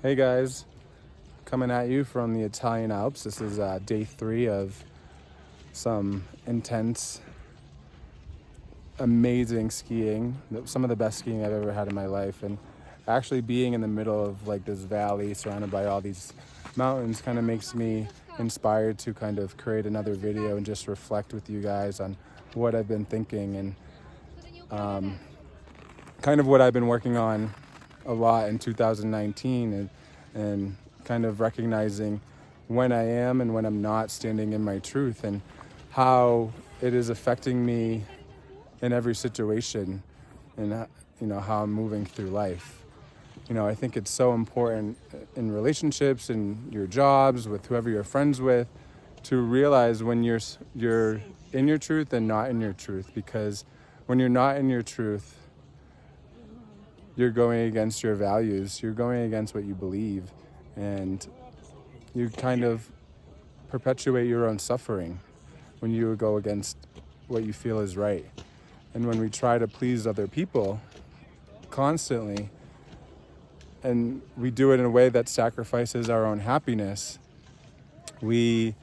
Hey guys, coming at you from the Italian Alps. This is day 3 of some intense, amazing skiing. Some of the best skiing I've ever had in my life. And actually being in the middle of like this valley surrounded by all these mountains kind of makes me inspired to kind of create another video and just reflect with you guys on what I've been thinking and kind of what I've been working on a lot in 2019 and kind of recognizing when I am and when I'm not standing in my truth and how it is affecting me in every situation and how I'm moving through life. I think it's so important in relationships and your jobs with whoever you're friends with to realize when you're in your truth and not in your truth, because when you're not in your truth, you're going against your values, you're going against what you believe, and you kind of perpetuate your own suffering when you go against what you feel is right. And when we try to please other people constantly, and we do it in a way that sacrifices our own happiness, we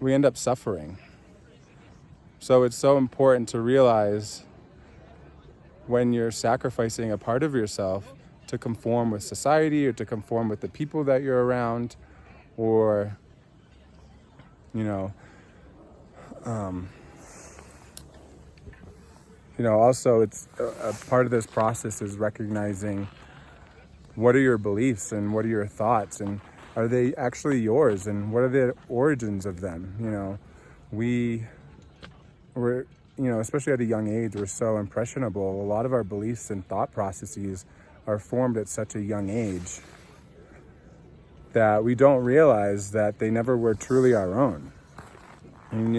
end up suffering. So it's so important to realize when you're sacrificing a part of yourself to conform with society or to conform with the people that you're around, or also it's a part of this process is recognizing what are your beliefs and what are your thoughts and are they actually yours and what are the origins of them. We're especially at a young age, we're so impressionable. A lot of our beliefs and thought processes are formed at such a young age that we don't realize that they never were truly our own. And,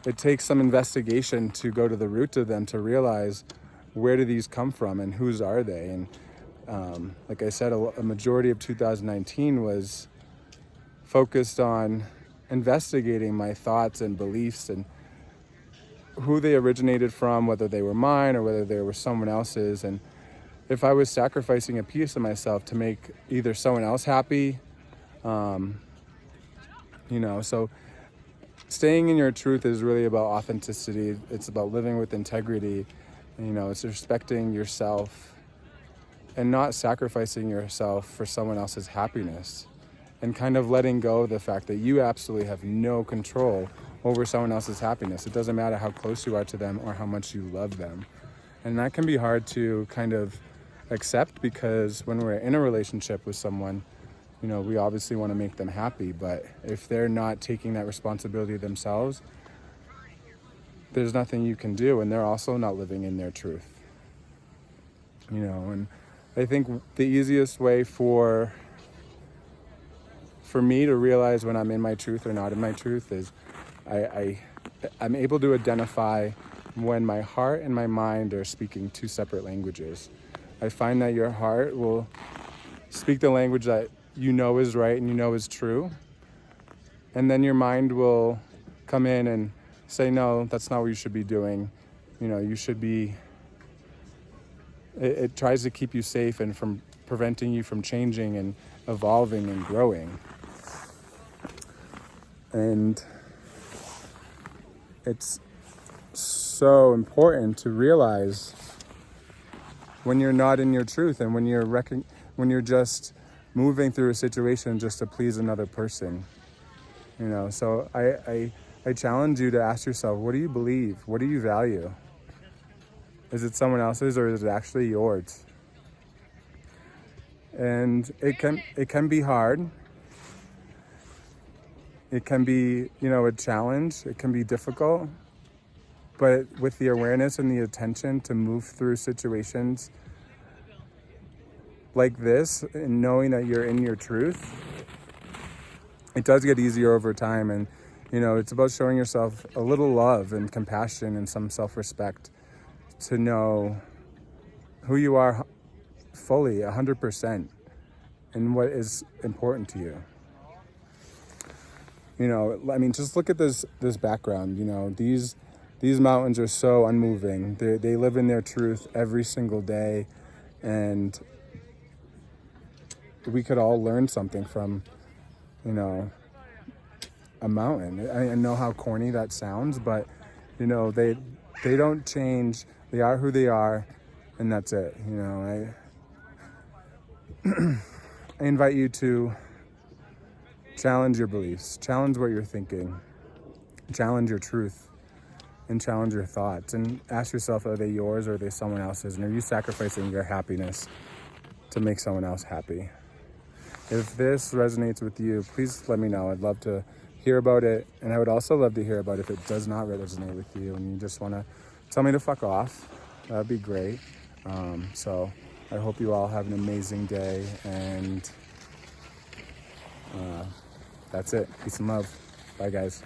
it takes some investigation to go to the root of them to realize where do these come from and whose are they. And like I said, a majority of 2019 was focused on investigating my thoughts and beliefs and who they originated from, whether they were mine or whether they were someone else's, and if I was sacrificing a piece of myself to make either someone else happy, so staying in your truth is really about authenticity. It's about living with integrity. It's respecting yourself and not sacrificing yourself for someone else's happiness, and kind of letting go of the fact that you absolutely have no control over someone else's happiness. It doesn't matter how close you are to them or how much you love them. And that can be hard to kind of accept, because when we're in a relationship with someone, we obviously want to make them happy, but if they're not taking that responsibility themselves, there's nothing you can do, and they're also not living in their truth. And I think the easiest way for me to realize when I'm in my truth or not in my truth is I'm able to identify when my heart and my mind are speaking two separate languages. I find that your heart will speak the language that you know is right and you know is true, and then your mind will come in and say, no, that's not what you should be doing. You should be, it tries to keep you safe and from preventing you from changing and evolving and growing. And it's so important to realize when you're not in your truth and when you're just moving through a situation just to please another person. So I challenge you to ask yourself, what do you believe? What do you value? Is it someone else's or is it actually yours? And it can be hard. It can be, a challenge. It can be difficult. But with the awareness and the attention to move through situations like this and knowing that you're in your truth, it does get easier over time. And, it's about showing yourself a little love and compassion and some self-respect to know who you are fully, 100%, and what is important to you. Just look at this background. These mountains are so unmoving. They live in their truth every single day, and we could all learn something from, you know, a mountain. I know how corny that sounds, but you know, they don't change. They are who they are, and that's it. You know, I invite you to challenge your beliefs, challenge what you're thinking, challenge your truth, and challenge your thoughts, and ask yourself, are they yours or are they someone else's? And are you sacrificing your happiness to make someone else happy? If this resonates with you, please let me know. I'd love to hear about it. And I would also love to hear about if it does not resonate with you and you just want to tell me to fuck off. That'd be great. So I hope you all have an amazing day. And that's it. Peace and love. Bye, guys.